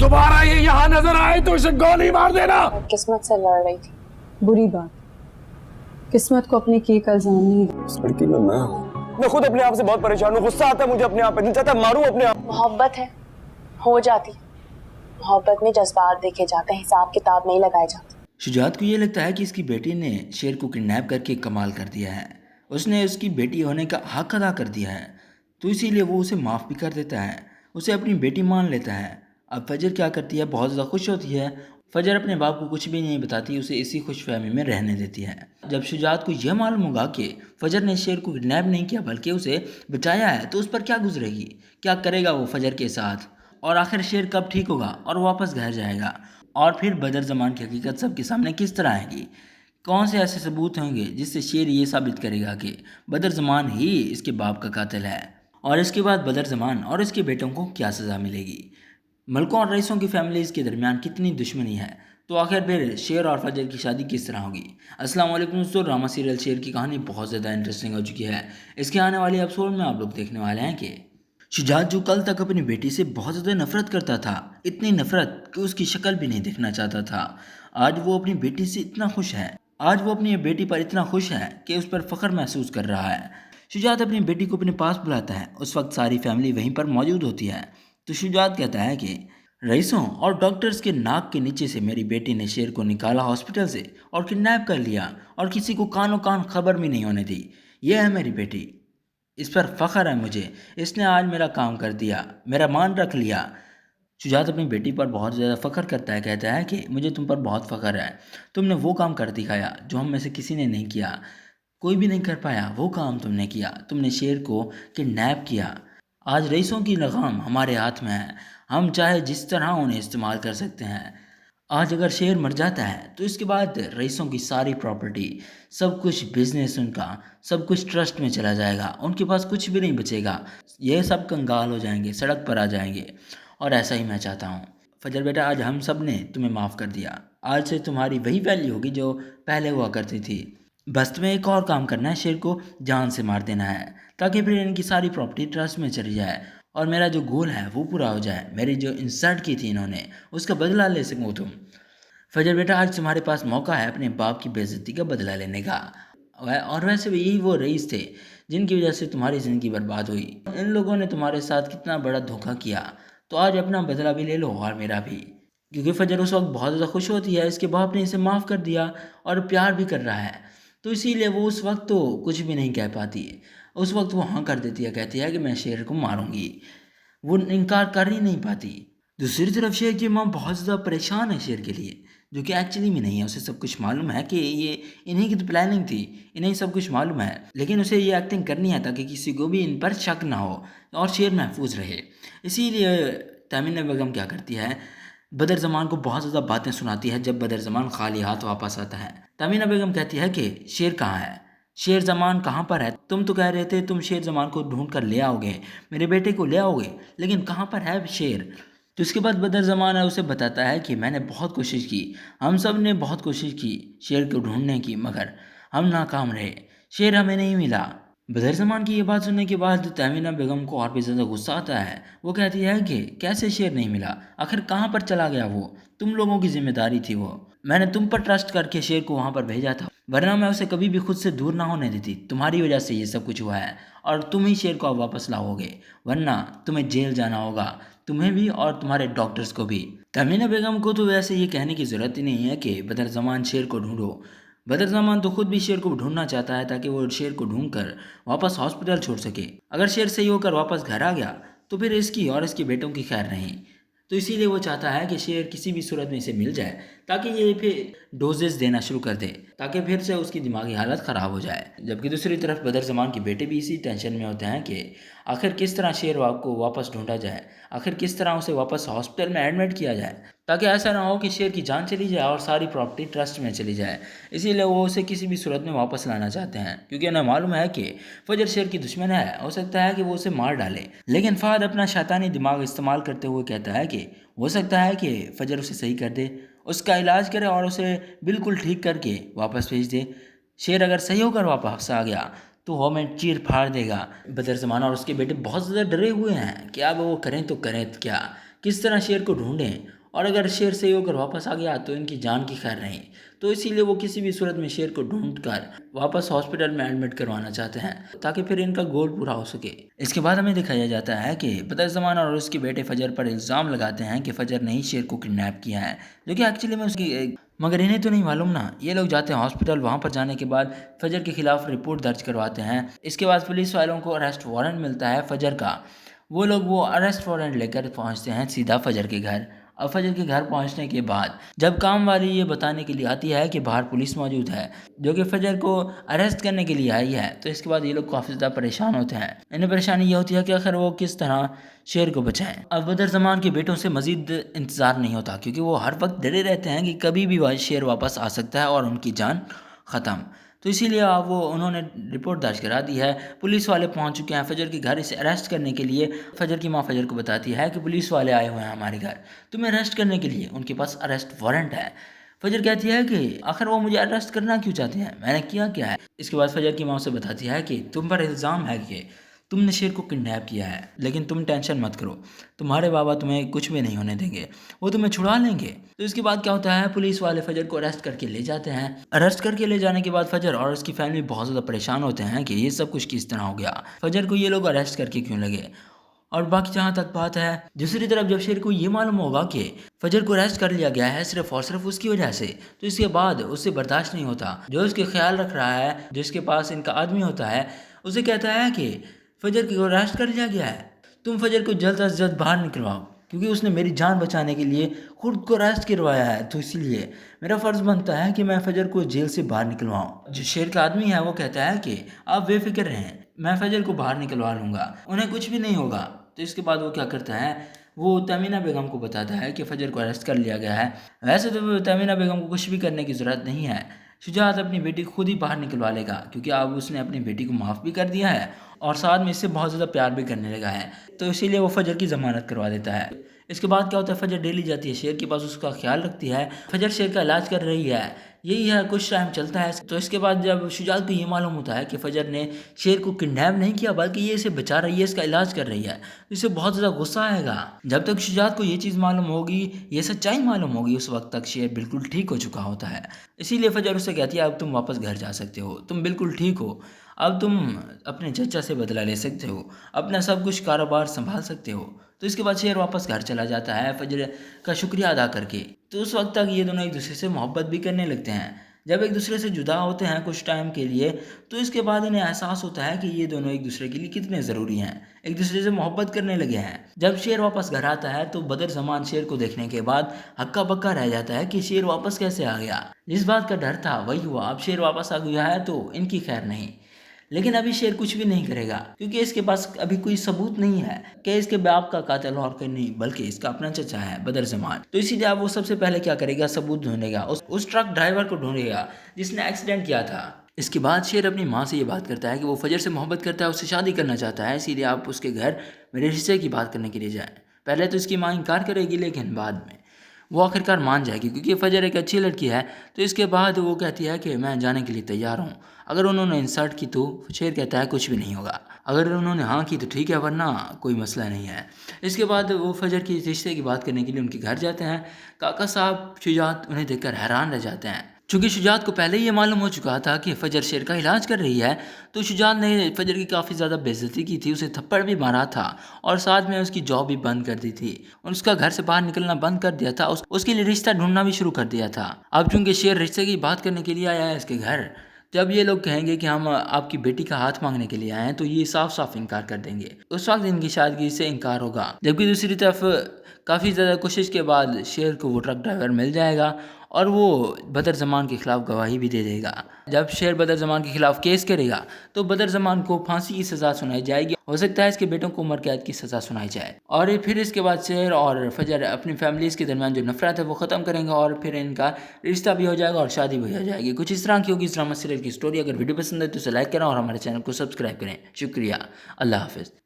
दोबारा ये यहाँ नजर आए तो इसे गोली मार देना। किस्मत से लड़ रही थी। बुरी बात, किस्मत को अपने किए का इल्जाम नहीं दे। इस लड़की में मैं खुद अपने आप से बहुत परेशान हूँ। गुस्सा आता है मुझे अपने आप पे, दिल चाहता है मारूं अपने आप। मोहब्बत है, हो जाती। मोहब्बत में जज्बात देखे जाते हैं, हिसाब किताब नहीं लगाए जाते। शुजात को ये लगता है कि इसकी बेटी ने शेर को किडनैप करके कमाल कर दिया है, उसने उसकी बेटी होने का हक अदा कर दिया है, तो इसीलिए वो उसे माफ़ भी कर देता है, उसे अपनी बेटी मान लेता है। अब फजर क्या करती है, बहुत ज़्यादा खुश होती है। फजर अपने बाप को कुछ भी नहीं बताती, उसे इसी खुशफहमी में रहने देती है। जब शुजात को यह मालूम होगा कि फजर ने शेर को किडनैप नहीं किया बल्कि उसे बचाया है, तो उस पर क्या गुजरेगी, क्या करेगा वो फजर के साथ, और आखिर शेर कब ठीक होगा और वापस घर जाएगा, और फिर बदर ज़मान की हकीकत सबके सामने किस तरह आएगी। कौन से ऐसे सबूत होंगे जिससे शेर ये साबित करेगा कि बदर ज़मान ही इसके बाप का कातिल है, और इसके बाद बदर ज़मान और इसके बेटों को क्या सज़ा मिलेगी। मलकों और रईसों की फैमिलीज़ के दरमियान कितनी दुश्मनी है, तो आखिर फिर शेर और फजर की शादी किस तरह होगी। अस्सलाम वालेकुम दोस्तों, ड्रामा सीरियल शेर की कहानी बहुत ज़्यादा इंटरेस्टिंग हो चुकी है। इसके आने वाले एपिसोड में आप लोग देखने वाले हैं कि शुजात जो कल तक अपनी बेटी से बहुत ज़्यादा नफरत करता था, इतनी नफरत कि उसकी शक्ल भी नहीं देखना चाहता था, आज वो अपनी बेटी से इतना खुश है, आज वो अपनी बेटी पर इतना खुश है कि उस पर फ़ख्र महसूस कर रहा है। शुजात अपनी बेटी को अपने पास बुलाता है, उस वक्त सारी फैमिली वहीं पर मौजूद होती है। तो शुजात कहता है कि रईसों और डॉक्टर्स के नाक के नीचे से मेरी बेटी ने शेर को निकाला हॉस्पिटल से और किडनैप कर लिया, और किसी को कानो कान खबर भी नहीं होने दी। यह है मेरी बेटी, इस पर फ़ख्र है मुझे, इसने आज मेरा काम कर दिया, मेरा मान रख लिया। शुजात अपनी बेटी पर बहुत ज़्यादा फ़ख्र करता है, कहता है कि मुझे तुम पर बहुत फ़ख्र है, तुमने वो काम कर दिखाया जो हम में से किसी ने नहीं किया, कोई भी नहीं कर पाया, वो काम तुमने किया, तुमने शेर को किडनैप किया। आज रईसों की लगाम हमारे हाथ में है, हम चाहे जिस तरह उन्हें इस्तेमाल कर सकते हैं। आज अगर शेर मर जाता है तो इसके बाद रईसों की सारी प्रॉपर्टी, सब कुछ बिजनेस, उनका सब कुछ ट्रस्ट में चला जाएगा, उनके पास कुछ भी नहीं बचेगा, ये सब कंगाल हो जाएंगे, सड़क पर आ जाएंगे। और ऐसा ही मैं चाहता हूँ। फजर बेटा, आज हम सब ने तुम्हें माफ़ कर दिया, आज से तुम्हारी वही वैल्यू होगी जो पहले हुआ करती थी। बस तुम्हें एक और काम करना है, शेर को जान से मार देना है, ताकि फिर इनकी सारी प्रॉपर्टी ट्रस्ट में चली जाए और मेरा जो गोल है वो पूरा हो जाए, मेरी जो इंसल्ट की थी इन्होंने उसका बदला ले सको तुम। फजर बेटा, आज तुम्हारे पास मौका है अपने बाप की बेइज्जती का बदला लेने का। और वैसे भी यही वो रईस थे जिनकी वजह से तुम्हारी ज़िंदगी बर्बाद हुई। इन लोगों ने तुम्हारे साथ कितना बड़ा धोखा किया, तो आज अपना बदला भी ले लो और मेरा भी। क्योंकि फजर उस वक्त बहुत ज़्यादा खुश होती है, इसके बाप ने इसे माफ़ कर दिया और प्यार भी कर रहा है, तो इसीलिए वो उस वक्त तो कुछ भी नहीं कह पाती है। उस वक्त वो हाँ कर देती है, कहती है कि मैं शेर को मारूंगी, वो इनकार कर ही नहीं पाती। दूसरी तरफ शेर की माँ बहुत ज़्यादा परेशान है शेर के लिए, जो कि एक्चुअली में नहीं है। उसे सब कुछ मालूम है कि ये इन्हीं की तो प्लानिंग थी, इन्हें सब कुछ मालूम है, लेकिन उसे ये एक्टिंग करनी है ताकि किसी को भी इन पर शक ना हो और शेर महफूज रहे। इसीलिए तमीना बेगम क्या करती है, बदर ज़मान को बहुत ज़्यादा बातें सुनाती है। जब बदर ज़मान खाली हाथ वापस आता है, तमीना बेगम कहती है कि शेर कहाँ है, शेर ज़मान कहाँ पर है, तुम तो कह रहे थे तुम शेर ज़मान को ढूंढ कर ले आओगे, मेरे बेटे को ले आओगे, लेकिन कहाँ पर है शेर। तो इसके बाद बदर ज़मान है उसे बताता है कि मैंने बहुत कोशिश की, हम सब ने बहुत कोशिश की शेर को ढूंढने की, मगर हम नाकाम रहे, शेर हमें नहीं मिला। बदर ज़मान की ये बात सुनने के बाद तमीना बेगम को और भी ज़्यादा गुस्सा आता है। वो कहती है कि कैसे शेर नहीं मिला, आखिर कहाँ पर चला गया वो, तुम लोगों की जिम्मेदारी थी वो, मैंने तुम पर ट्रस्ट करके शेर को वहाँ पर भेजा था, वरना मैं उसे कभी भी खुद से दूर ना होने देती। तुम्हारी वजह से ये सब कुछ हुआ है और तुम ही शेर को अब वापस लाओगे, वरना तुम्हें जेल जाना होगा, तुम्हें भी और तुम्हारे डॉक्टर्स को भी। तमीना बेगम को तो वैसे ये कहने की ज़रूरत ही नहीं है कि बदर ज़मान शेर को ढूंढो। बदर ज़मान तो खुद भी शेर को ढूंढना चाहता है ताकि वो शेर को ढूंढकर वापस हॉस्पिटल छोड़ सके। अगर शेर सही होकर वापस घर आ गया तो फिर इसकी और इसके बेटों की खैर नहीं, तो इसीलिए वो चाहता है कि शेर किसी भी सूरत में इसे मिल जाए ताकि ये फिर डोजेस देना शुरू कर दे, ताकि फिर से उसकी दिमागी हालत ख़राब हो जाए। जबकि दूसरी तरफ बदर ज़मान के बेटे भी इसी टेंशन में होते हैं कि आखिर किस तरह शेर को वापस ढूंढा जाए, आखिर किस तरह उसे वापस हॉस्पिटल में एडमिट किया जाए, ताकि ऐसा ना हो कि शेर की जान चली जाए और सारी प्रॉपर्टी ट्रस्ट में चली जाए। इसीलिए वो उसे किसी भी सूरत में वापस लाना चाहते हैं, क्योंकि उन्हें मालूम है कि फजर शेर की दुश्मन है, हो सकता है कि वो उसे मार डाले। लेकिन फ़हद अपना शैतानी दिमाग इस्तेमाल करते हुए कहता है कि हो सकता है कि फजर उसे सही कर दे, उसका इलाज करे और उसे बिल्कुल ठीक करके वापस भेज दे। शेर अगर सही होकर वापस आ गया तो वो हमें चीर फाड़ देगा। बदर ज़मान और उसके बेटे बहुत ज़्यादा डरे हुए हैं कि अब वो करें तो करें क्या, किस तरह शेर को ढूंढें اور اگر شیر صحیح ہو کر واپس آ گیا تو ان کی جان کی خیر نہیں، تو اسی لیے وہ کسی بھی صورت میں شیر کو ڈھونڈ کر واپس ہاسپٹل میں ایڈمٹ کروانا چاہتے ہیں تاکہ پھر ان کا گول پورا ہو سکے۔ اس کے بعد ہمیں دکھایا جاتا ہے کہ بدر زمان اور اس کے بیٹے فجر پر الزام لگاتے ہیں کہ فجر نے ہی شیر کو کڈنیپ کیا ہے، جو کہ ایکچولی میں اس کی مگر انہیں تو نہیں معلوم نا۔ یہ لوگ جاتے ہیں ہاسپٹل، وہاں پر جانے کے بعد فجر کے خلاف رپورٹ درج کرواتے ہیں۔ اس کے بعد پولیس والوں کو اریسٹ وارنٹ ملتا ہے فجر کا، وہ لوگ وہ اریسٹ وارنٹ لے کر پہنچتے ہیں سیدھا فجر کے گھر۔ اب فجر کے گھر پہنچنے کے بعد جب کام والی یہ بتانے کے لیے آتی ہے کہ باہر پولیس موجود ہے جو کہ فجر کو اریسٹ کرنے کے لیے آئی ہے، تو اس کے بعد یہ لوگ کافی زیادہ پریشان ہوتے ہیں۔ انہیں پریشانی یہ ہوتی ہے کہ آخر وہ کس طرح شیر کو بچائیں۔ اب بدر زمان کے بیٹوں سے مزید انتظار نہیں ہوتا کیونکہ وہ ہر وقت ڈرے رہتے ہیں کہ کبھی بھی شیر واپس آ سکتا ہے اور ان کی جان ختم، تو اسی لیے انہوں نے رپورٹ درج کرا دی ہے۔ پولیس والے پہنچ چکے ہیں فجر کے گھر اسے اریسٹ کرنے کے لیے۔ فجر کی ماں فجر کو بتاتی ہے کہ پولیس والے آئے ہوئے ہیں ہمارے گھر تمہیں اریسٹ کرنے کے لیے، ان کے پاس اریسٹ وارنٹ ہے۔ فجر کہتی ہے کہ آخر وہ مجھے اریسٹ کرنا کیوں چاہتے ہیں، میں نے کیا ہے۔ اس کے بعد فجر کی ماں سے بتاتی ہے کہ تم پر الزام ہے کہ تم نے شیر کو کڈنیپ کیا ہے، لیکن تم ٹینشن مت کرو، تمہارے بابا تمہیں کچھ بھی نہیں ہونے دیں گے، وہ تمہیں چھڑا لیں گے۔ تو اس کے بعد کیا ہوتا ہے، پولیس والے فجر کو اریسٹ کر کے لے جاتے ہیں۔ اریسٹ کر کے لے جانے کے بعد فجر اور اس کی فیملی بہت زیادہ پریشان ہوتے ہیں کہ یہ سب کچھ کس طرح ہو گیا، فجر کو یہ لوگ اریسٹ کر کے کیوں لگے۔ اور باقی جہاں تک بات ہے، دوسری طرف جب شیر کو یہ معلوم ہوگا کہ فجر کو اریسٹ کر لیا گیا ہے صرف اور صرف اس کی وجہ سے، تو اس کے بعد اس سے برداشت نہیں ہوتا۔ جو اس کے خیال رکھ رہا ہے، جس کے پاس ان کا آدمی ہوتا ہے، اسے کہتا ہے کہ فجر کو اریسٹ کر لیا گیا ہے، تم فجر کو جلد از جلد باہر نکلواؤ کیونکہ اس نے میری جان بچانے کے لیے خود کو اریسٹ کروایا ہے، تو اسی لیے میرا فرض بنتا ہے کہ میں فجر کو جیل سے باہر نکلواؤں۔ جو شیر کا آدمی ہے وہ کہتا ہے کہ آپ بے فکر رہیں، میں فجر کو باہر نکلوا لوں گا، انہیں کچھ بھی نہیں ہوگا۔ تو اس کے بعد وہ کیا کرتا ہے، وہ تمینہ بیگم کو بتاتا ہے کہ فجر کو اریسٹ کر لیا گیا ہے۔ ویسے تو تمینہ بیگم کو کچھ بھی کرنے کی ضرورت نہیں ہے، شجاعت اپنی بیٹی خود ہی باہر نکلوا لے گا کیونکہ اب اس نے اپنی بیٹی کو معاف بھی کر دیا ہے اور ساتھ میں اس سے بہت زیادہ پیار بھی کرنے لگا ہے، تو اسی لیے وہ فجر کی ضمانت کروا دیتا ہے۔ اس کے بعد کیا ہوتا ہے، فجر ڈیلی جاتی ہے شیر کے پاس، اس کا خیال رکھتی ہے، فجر شیر کا علاج کر رہی ہے، یہی ہے کچھ ٹائم چلتا ہے۔ تو اس کے بعد جب شجاعت کو یہ معلوم ہوتا ہے کہ فجر نے شیر کو کڈنیپ نہیں کیا بلکہ یہ اسے بچا رہی ہے، اس کا علاج کر رہی ہے، اسے بہت زیادہ غصہ آئے گا۔ جب تک شجاعت کو یہ چیز معلوم ہوگی، یہ سچائی معلوم ہوگی، اس وقت تک شیر بالکل ٹھیک ہو چکا ہوتا ہے۔ اسی لیے فجر اسے کہتی ہے اب تم واپس گھر جا سکتے ہو، تم بالکل ٹھیک ہو، اب تم اپنے چچا سے بدلہ لے سکتے ہو، اپنا سب کچھ کاروبار سنبھال سکتے ہو۔ تو اس کے بعد شیر واپس گھر چلا جاتا ہے فجر کا شکریہ ادا کر کے۔ تو اس وقت تک یہ دونوں ایک دوسرے سے محبت بھی کرنے لگتے ہیں۔ جب ایک دوسرے سے جدا ہوتے ہیں کچھ ٹائم کے لیے، تو اس کے بعد انہیں احساس ہوتا ہے کہ یہ دونوں ایک دوسرے کے لیے کتنے ضروری ہیں، ایک دوسرے سے محبت کرنے لگے ہیں۔ جب شیر واپس گھر آتا ہے تو بدر زمان شیر کو دیکھنے کے بعد ہکا بکا رہ جاتا ہے کہ شیر واپس کیسے آ گیا۔ جس بات کا ڈر تھا وہی ہوا، اب شیر واپس آ گیا ہے تو ان کی خیر نہیں۔ لیکن ابھی شیر کچھ بھی نہیں کرے گا کیونکہ اس کے پاس ابھی کوئی ثبوت نہیں ہے کہ اس کے باپ کا قاتل اور کوئی نہیں بلکہ اس کا اپنا چچا ہے بدر زمان۔ تو اسی لیے اب وہ سب سے پہلے کیا کرے گا، ثبوت ڈھونڈے گا، اس ٹرک ڈرائیور کو ڈھونڈے گا جس نے ایکسیڈنٹ کیا تھا۔ اس کے بعد شیر اپنی ماں سے یہ بات کرتا ہے کہ وہ فجر سے محبت کرتا ہے، اس سے شادی کرنا چاہتا ہے، اسی لیے آپ اس کے گھر میرے رشتے کی بات کرنے کے لیے جائیں۔ پہلے تو اس کی ماں انکار کرے گی لیکن بعد میں وہ آخرکار مان جائے گی کیونکہ فجر ایک اچھی لڑکی ہے۔ تو اس کے بعد وہ کہتی ہے کہ میں جانے کے لیے تیار ہوں، اگر انہوں نے انسلٹ کی تو شیر کہتا ہے کچھ بھی نہیں ہوگا، اگر انہوں نے ہاں کی تو ٹھیک ہے ورنہ کوئی مسئلہ نہیں ہے۔ اس کے بعد وہ فجر کی رشتے کی بات کرنے کے لیے ان کے گھر جاتے ہیں۔ کاکا صاحب شجاعت انہیں دیکھ کر حیران رہ جاتے ہیں، چونکہ شجاعت کو پہلے یہ معلوم ہو چکا تھا کہ فجر شیر کا علاج کر رہی ہے، تو شجاعت نے فجر کی کافی زیادہ بے عزتی کی تھی، اسے تھپڑ بھی مارا تھا اور ساتھ میں اس کی جاب بھی بند کر دی تھی، اس کا گھر سے باہر نکلنا بند کر دیا تھا، اس کے لیے رشتہ ڈھونڈنا بھی شروع کر دیا تھا۔ اب چونکہ شیر رشتے کی بات کرنے کے لیے آیا ہے اس کے گھر، جب یہ لوگ کہیں گے کہ ہم آپ کی بیٹی کا ہاتھ مانگنے کے لیے آئے ہیں تو یہ صاف صاف انکار کر دیں گے، اس وقت ان کی شادی سے انکار ہوگا۔ جبکہ دوسری طرف کافی زیادہ کوشش کے بعد شیر کو وہ ٹرک ڈرائیور مل جائے گا اور وہ بدر زمان کے خلاف گواہی بھی دے دے گا۔ جب شیر بدر زمان کے خلاف کیس کرے گا تو بدر زمان کو پھانسی کی سزا سنائی جائے گی، ہو سکتا ہے اس کے بیٹوں کو عمر قید کی سزا سنائی جائے، اور پھر اس کے بعد شیر اور فجر اپنی فیملیز کے درمیان جو نفرت ہے وہ ختم کریں گے اور پھر ان کا رشتہ بھی ہو جائے گا اور شادی بھی ہو جائے گی۔ کچھ اس طرح کی ہوگی اس ڈرامہ سیریل کی سٹوری۔ اگر ویڈیو پسند ہے تو اسے لائک کریں اور ہمارے چینل کو سبسکرائب کریں۔ شکریہ، اللہ حافظ۔